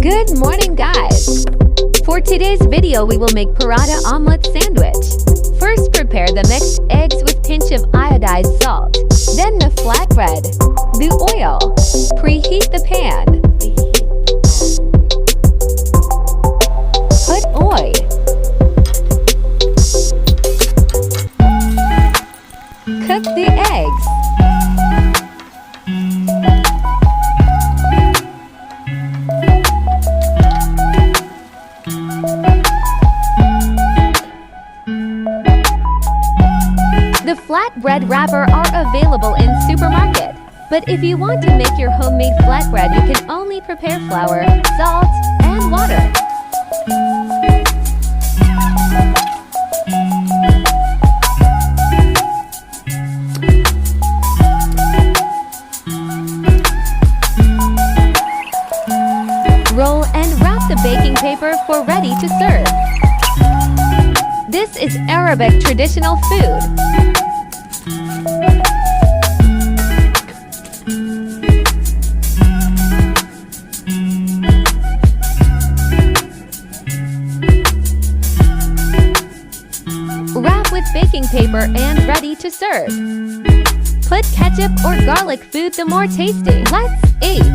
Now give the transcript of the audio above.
Good morning, guys! For today's video, we will make paratha omelet sandwich. First, prepare the mixed eggs with pinch of iodized salt. Then the flatbread, the oil. Preheat the pan. Put oil. Cook the eggs. The flatbread wrapper are available in supermarket. But if you want to make your homemade flatbread, you can only prepare flour, salt, and water. Roll and wrap the baking paper for ready to serve. This is Arabic traditional food. Wrap with baking paper and ready to serve. Put ketchup or garlic food, the more tasty. Let's eat!